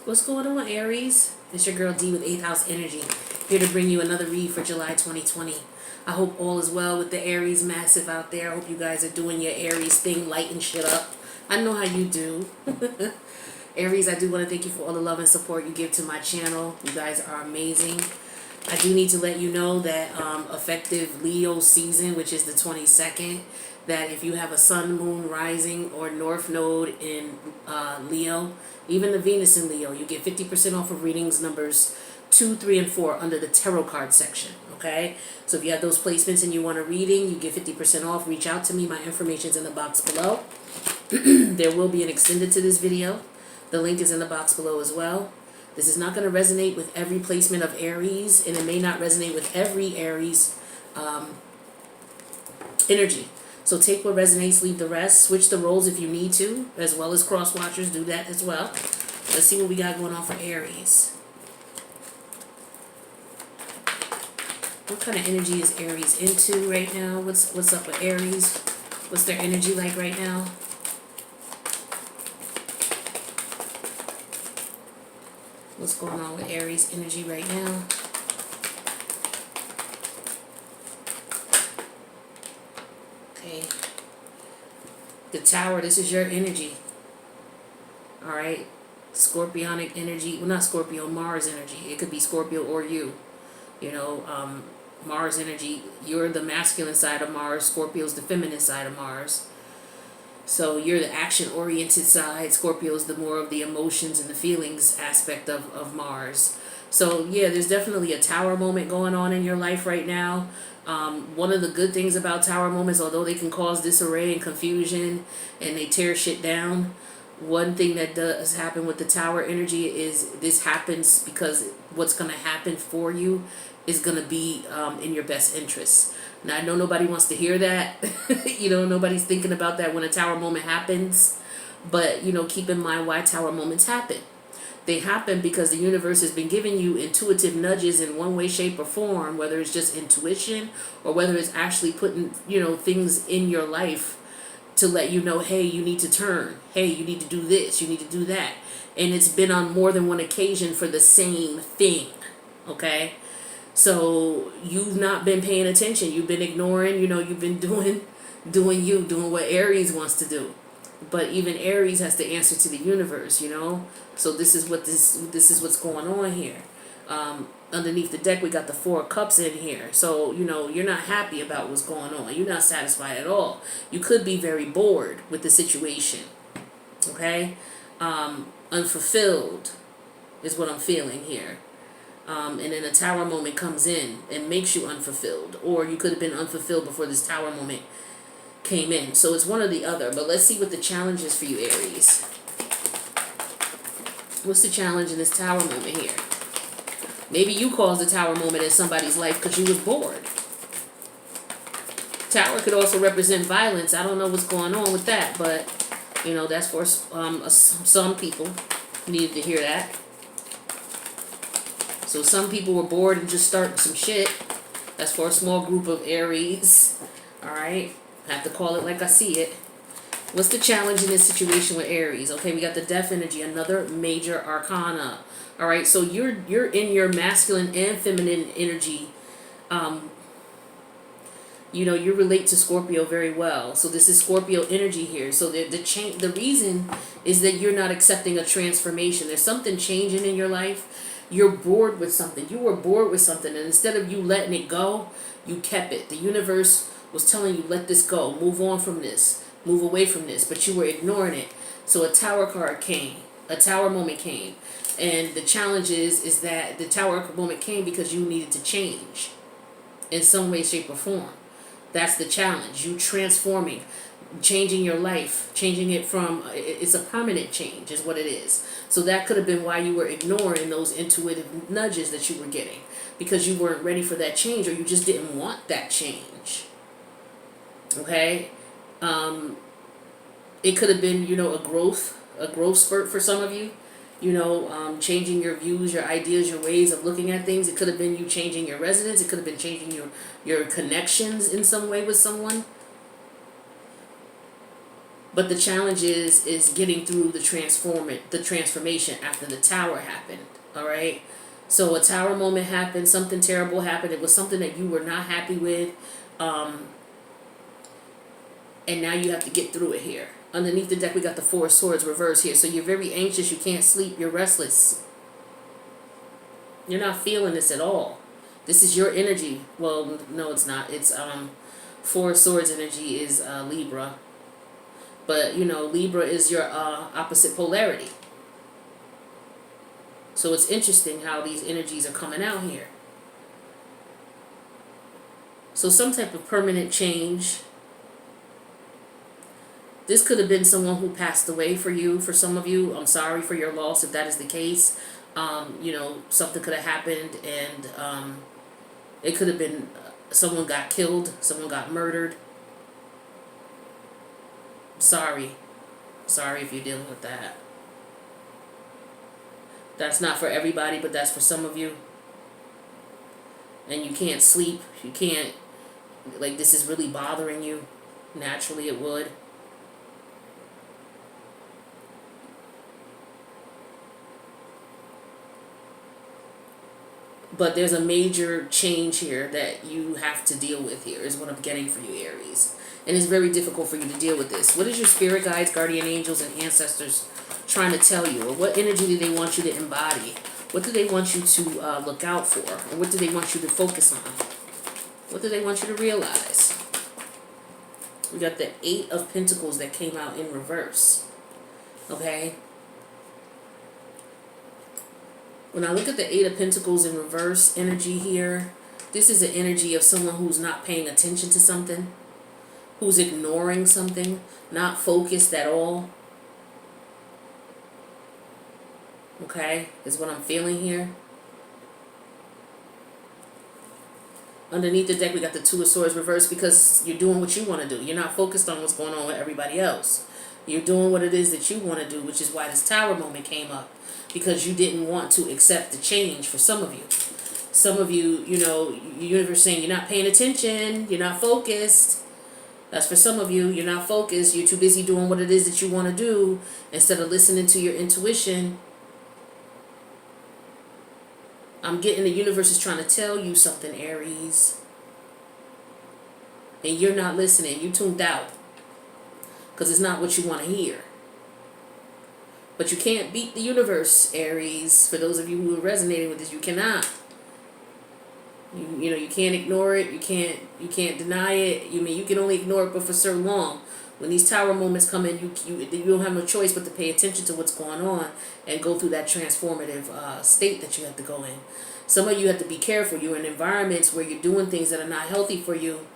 What's going on, Aries? It's your girl D with 8th House Energy, here to bring you another read for July 2020. I hope all is well with the Aries massive out there. I hope you guys are doing your Aries thing, lighting shit up. I know how you do. Aries, I do want to thank you for all the love and support you give to my channel. You guys are amazing. I do need to let you know that effective Leo season, which is the 22nd, that if you have a sun, moon, rising, or north node in Leo, even the Venus in Leo, you get 50% off of readings numbers 2, 3, and 4 under the tarot card section, okay? So if you have those placements and you want a reading, you get 50% off. Reach out to me. My information's in the box below. There will be an extended to this video. The link is in the box below as well. This is not going to resonate with every placement of Aries, and it may not resonate with every Aries energy. So take what resonates, leave the rest. Switch the roles if you need to, as well as cross watchers. Do that as well. Let's see what we got going on for Aries. What kind of energy is Aries into right now? What's up with Aries? What's their energy like right now? What's going on with Aries energy right now? Okay. The Tower, this is your energy. Alright. Scorpionic energy. Well, not Scorpio, Mars energy. It could be Scorpio or you. You know, Mars energy. You're the masculine side of Mars. Scorpio's the feminine side of Mars. So you're the action-oriented side. Scorpio's the more of the emotions and the feelings aspect of Mars. So yeah, there's definitely a Tower moment going on in your life right now. One of the good things about Tower moments, although they can cause disarray and confusion and they tear shit down, one thing that does happen with the Tower energy is this happens because what's going to happen for you is going to be in your best interest. Now, I know nobody wants to hear that. You know, nobody's thinking about that when a Tower moment happens. But, you know, keep in mind why Tower moments happen. They happen because the universe has been giving you intuitive nudges in one way, shape, or form, whether it's just intuition or whether it's actually putting, you know, things in your life to let you know, hey, you need to turn. Hey, you need to do this. You need to do that. And it's been on more than one occasion for the same thing. Okay? So you've not been paying attention. You've been ignoring, you know, you've been doing what Aries wants to do. But even Aries has to answer to the universe, you know. So this is what's going on here. Underneath the deck, we got the 4 of Cups in here. So, you know, you're not happy about what's going on. You're not satisfied at all. You could be very bored with the situation. Okay? Unfulfilled is what I'm feeling here. And then a Tower moment comes in and makes you unfulfilled. Or you could have been unfulfilled before this Tower moment came in. So it's one or the other. But let's see what the challenge is for you, Aries. What's the challenge in this Tower moment here? Maybe you caused the Tower moment in somebody's life because you was bored. Tower could also represent violence. I don't know what's going on with that, but, you know, that's for some people needed to hear that. So some people were bored and just starting some shit. That's for a small group of Aries. Alright? I have to call it like I see it. What's the challenge in this situation with Aries? Okay, we got the Death energy, another major arcana. Alright, so you're in your masculine and feminine energy. You know, you relate to Scorpio very well. So this is Scorpio energy here. So the reason is that you're not accepting a transformation. There's something changing in your life. You're bored with something. You were bored with something, and instead of you letting it go, you kept it. The universe was telling you, let this go. Move on from this. Move away from this. But you were ignoring it. So a Tower card came. A Tower moment came. And the challenge is that the Tower moment came because you needed to change in some way, shape, or form. That's the challenge. You transforming, changing your life, changing it from, it's a permanent change is what it is. So that could have been why you were ignoring those intuitive nudges that you were getting, because you weren't ready for that change, or you just didn't want that change. Okay? It could have been, you know, a growth spurt for some of you. You know, changing your views, your ideas, your ways of looking at things. It could have been you changing your residence. It could have been changing your connections in some way with someone. But the challenge is getting through the transformation after the tower happened. All right. So a tower moment happened. Something terrible happened. It was something that you were not happy with, and now you have to get through it here. Underneath the deck, we got the Four of Swords reversed here. So you're very anxious. You can't sleep. You're restless. You're not feeling this at all. This is your energy. Well, no, it's not. It's Four of Swords energy is Libra. But, Libra is your opposite polarity. So it's interesting how these energies are coming out here. So some type of permanent change. This could have been someone who passed away for you. For some of you, I'm sorry for your loss if that is the case. Something could have happened, and it could have been someone got killed, someone got murdered. Sorry if you're dealing with that. That's not for everybody, but that's for some of you. And you can't sleep. You can't, this is really bothering you. Naturally it would. But there's a major change here that you have to deal with here, is what I'm getting for you, Aries. And it's very difficult for you to deal with this. What is your spirit guides, guardian angels, and ancestors trying to tell you? Or what energy do they want you to embody? What do they want you to look out for? Or what do they want you to focus on? What do they want you to realize? We got the Eight of Pentacles that came out in reverse. Okay? When I look at the Eight of Pentacles in reverse energy here, this is an energy of someone who's not paying attention to something, who's ignoring something, not focused at all. Okay, is what I'm feeling here. Underneath the deck, we got the Two of Swords reversed because you're doing what you want to do. You're not focused on what's going on with everybody else. You're doing what it is that you want to do, which is why this tower moment came up. Because you didn't want to accept the change for some of you. Some of you, the universe saying you're not paying attention, you're not focused. That's for some of you. You're not focused. You're too busy doing what it is that you want to do instead of listening to your intuition. I'm getting the universe is trying to tell you something, Aries. And you're not listening. You tuned out. Because it's not what you want to hear. But you can't beat the universe, Aries. For those of you who are resonating with this, you cannot. You can't ignore it. You can't deny it. You can only ignore it, but for so long. When these tower moments come in, you don't have no choice but to pay attention to what's going on and go through that transformative state that you have to go in. Some of you have to be careful. You're in environments where you're doing things that are not healthy for you.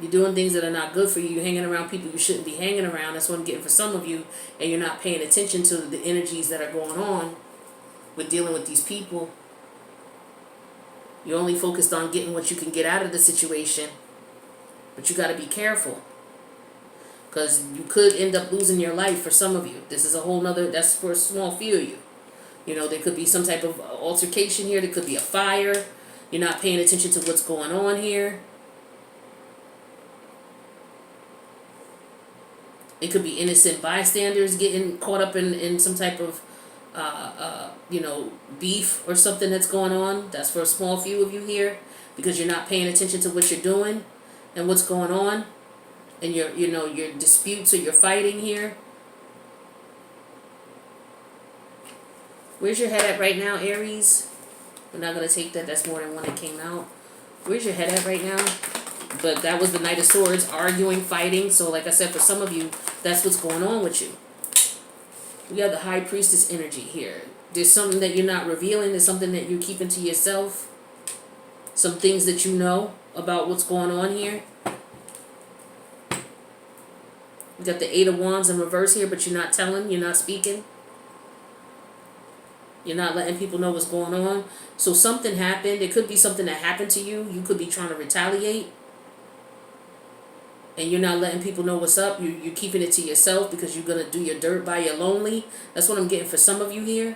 You're doing things that are not good for you. You're hanging around people you shouldn't be hanging around. That's what I'm getting for some of you. And you're not paying attention to the energies that are going on with dealing with these people. You're only focused on getting what you can get out of the situation. But you got to be careful. Because you could end up losing your life for some of you. This is a whole nother, that's for a small few of you. There could be some type of altercation here. There could be a fire. You're not paying attention to what's going on here. It could be innocent bystanders getting caught up in some type of, beef or something that's going on. That's for a small few of you here, because you're not paying attention to what you're doing and what's going on, and your disputes or your fighting here. Where's your head at right now, Aries? We're not gonna take that. That's more than one that came out. Where's your head at right now? But that was the Knight of Swords, arguing, fighting. So like I said, for some of you, that's what's going on with you. We have the High Priestess energy here. There's something that you're not revealing. There's something that you're keeping to yourself. Some things that you know about what's going on here. We got the Eight of Wands in reverse here, but you're not telling. You're not speaking. You're not letting people know what's going on. So something happened. It could be something that happened to you. You could be trying to retaliate. And you're not letting people know what's up. You're keeping it to yourself because you're going to do your dirt by your lonely. That's what I'm getting for some of you here.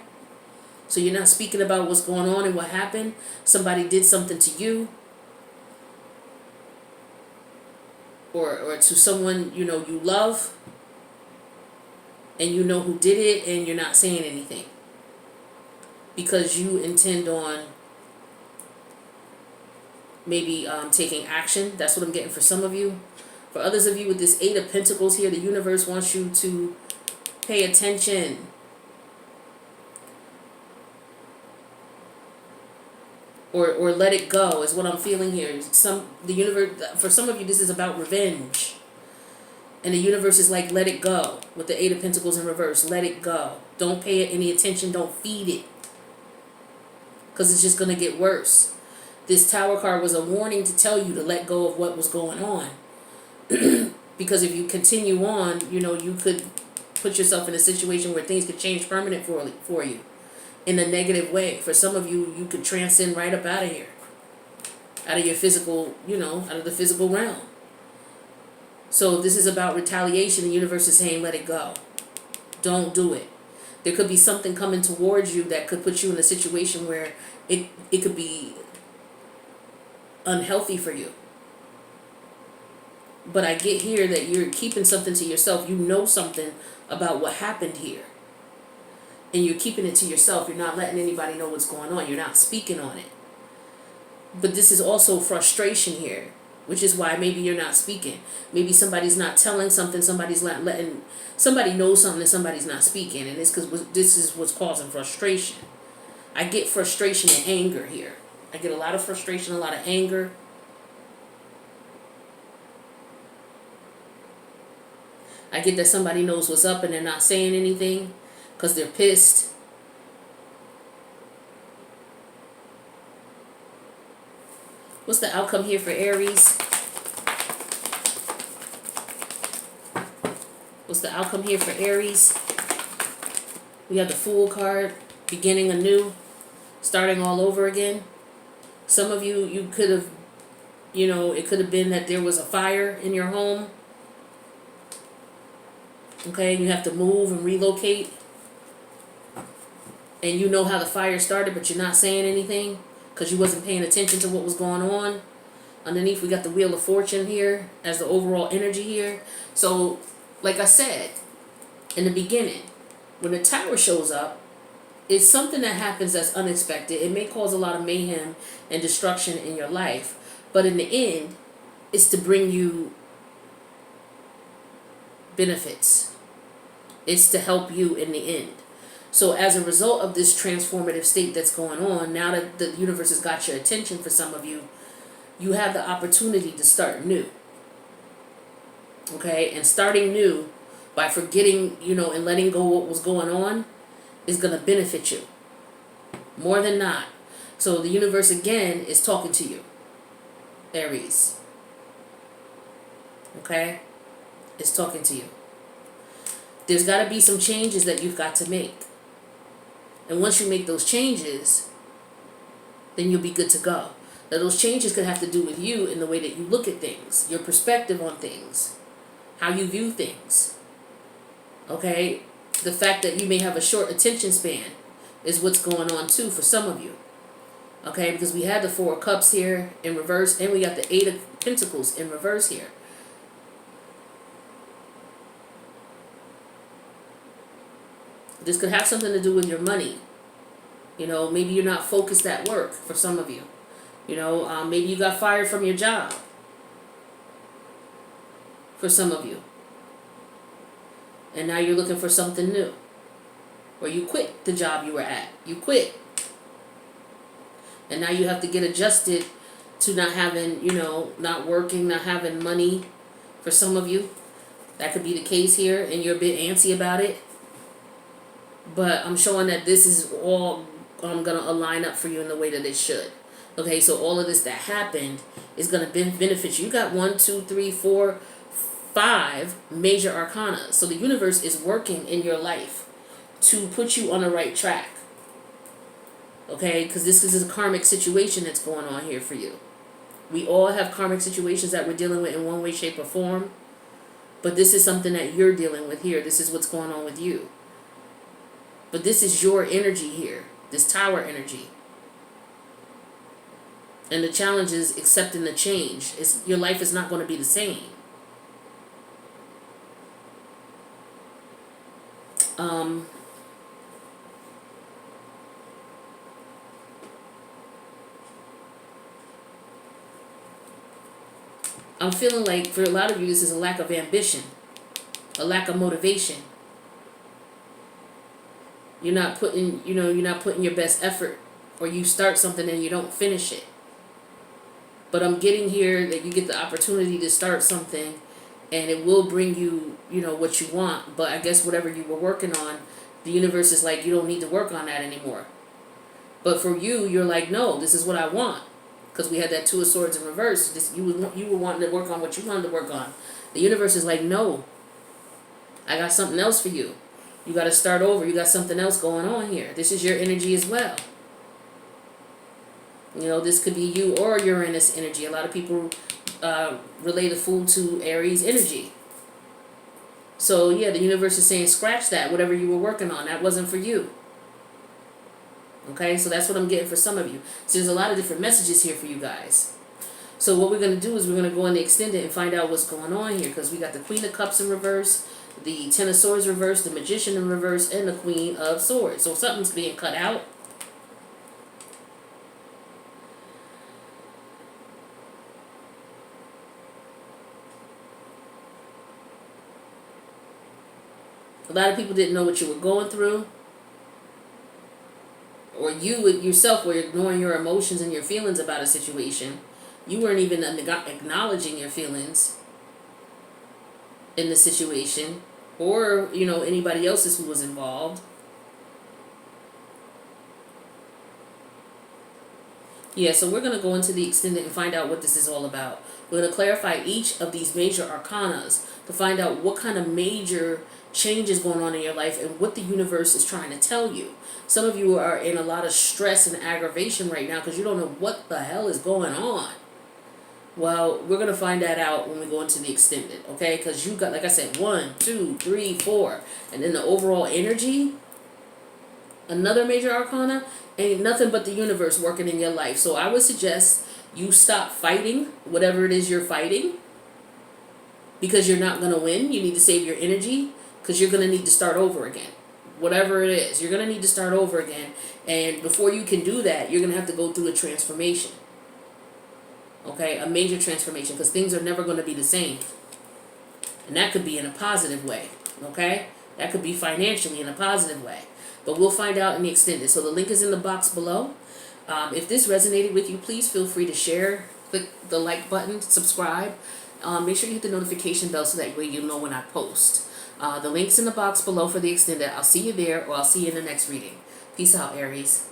So you're not speaking about what's going on and what happened. Somebody did something to you. or to someone you know you love, and you know who did it, and you're not saying anything because you intend on maybe taking action. That's what I'm getting for some of you. For others of you with this Eight of Pentacles here, the universe wants you to pay attention. Or let it go is what I'm feeling here. The universe, for some of you, this is about revenge. And the universe is like, let it go. With the Eight of Pentacles in reverse, let it go. Don't pay it any attention. Don't feed it. Because it's just going to get worse. This Tower card was a warning to tell you to let go of what was going on. Because if you continue on, you know, you could put yourself in a situation where things could change permanent for you. In a negative way. For some of you, you could transcend right up out of here. Out of your physical, you know, out of the physical realm. So this is about retaliation. The universe is saying, let it go. Don't do it. There could be something coming towards you that could put you in a situation where it could be unhealthy for you. But I get here that you're keeping something to yourself. You know something about what happened here. And you're keeping it to yourself. You're not letting anybody know what's going on. You're not speaking on it. But this is also frustration here, which is why maybe you're not speaking. Maybe somebody's not telling something, somebody's not letting, somebody knows something and somebody's not speaking. And it's because this is what's causing frustration. I get frustration and anger here. I get a lot of frustration, a lot of anger. I get that somebody knows what's up and they're not saying anything because they're pissed. What's the outcome here for Aries? What's the outcome here for Aries? We have the Fool card, beginning anew, starting all over again. Some of you, you could have, you know, it could have been that there was a fire in your home. Okay, you have to move and relocate. And you know how the fire started, but you're not saying anything because you wasn't paying attention to what was going on. Underneath, we got the Wheel of Fortune here as the overall energy here. So, like I said in the beginning, when the Tower shows up, it's something that happens that's unexpected. It may cause a lot of mayhem and destruction in your life. But in the end, it's to bring you benefits. It's to help you in the end. So as a result of this transformative state that's going on, now that the universe has got your attention for some of you, you have the opportunity to start new. Okay? And starting new by forgetting, you know, and letting go what was going on is going to benefit you. More than not. So the universe again is talking to you. Aries. Okay? It's talking to you. There's got to be some changes that you've got to make. And once you make those changes, then you'll be good to go. Now those changes could have to do with you in the way that you look at things, your perspective on things, how you view things. Okay? The fact that you may have a short attention span is what's going on too for some of you. Okay? Because we had the Four of Cups here in reverse, and we got the Eight of Pentacles in reverse here. This could have something to do with your money. You know, maybe you're not focused at work for some of you. You know, maybe you got fired from your job for some of you. And now you're looking for something new. Or you quit the job you were at. You quit. And now you have to get adjusted to not having, you know, not working, not having money for some of you. That could be the case here, and you're a bit antsy about it. But I'm showing that this is all going to align up for you in the way that it should. Okay, so all of this that happened is going to benefit you. You got 1, 2, 3, 4, 5 major arcana. So the universe is working in your life to put you on the right track. Okay, because this is a karmic situation that's going on here for you. We all have karmic situations that we're dealing with in one way, shape, or form. But this is something that you're dealing with here. This is what's going on with you. But this is your energy here, this Tower energy. And the challenge is accepting the change. Your life is not going to be the same. Um, I'm feeling like for a lot of you, this is a lack of ambition, a lack of motivation. You're not putting, you're not putting your best effort, or you start something and you don't finish it. But I'm getting here that you get the opportunity to start something, and it will bring you, what you want. But I guess whatever you were working on, the universe is like, you don't need to work on that anymore. But for you, you're like, no, this is what I want. Because we had that Two of Swords in reverse. You were wanting to work on what you wanted to work on. The universe is like, no, I got something else for you. You got to start over. You got something else going on here. This is your energy as well. This could be you or Uranus energy. A lot of people relate the Fool to Aries energy. So yeah, the universe is saying, scratch that. Whatever you were working on, that wasn't for you. Okay, so that's what I'm getting for some of you. So there's a lot of different messages here for you guys. So what we're going to do is we're going to go in the extended and find out what's going on here, because we got the Queen of Cups in reverse, the Ten of Swords reverse, the Magician in reverse, and the Queen of Swords. So something's being cut out. A lot of people didn't know what you were going through. Or you yourself were ignoring your emotions and your feelings about a situation. You weren't even acknowledging your feelings in the situation, or anybody else's who was involved. Yeah, so we're going to go into the extended and find out what this is all about. We're going to clarify each of these major arcanas to find out what kind of major change is going on in your life and what the universe is trying to tell you. Some of you are in a lot of stress and aggravation right now because you don't know what the hell is going on. Well, we're going to find that out when we go into the extended, okay? Because you got, like I said, 1, 2, 3, 4. And then the overall energy, another major arcana, ain't nothing but the universe working in your life. So I would suggest you stop fighting whatever it is you're fighting, because you're not going to win. You need to save your energy, because you're going to need to start over again. Whatever it is, you're going to need to start over again. And before you can do that, you're going to have to go through a transformation. Okay, a major transformation, because things are never going to be the same. And that could be in a positive way. Okay, that could be financially in a positive way. But we'll find out in the extended. So the link is in the box below. If this resonated with you, please feel free to share. Click the like button, subscribe. Make sure you hit the notification bell so that way you'll know when I post. The link's in the box below for the extended. I'll see you there, or I'll see you in the next reading. Peace out, Aries.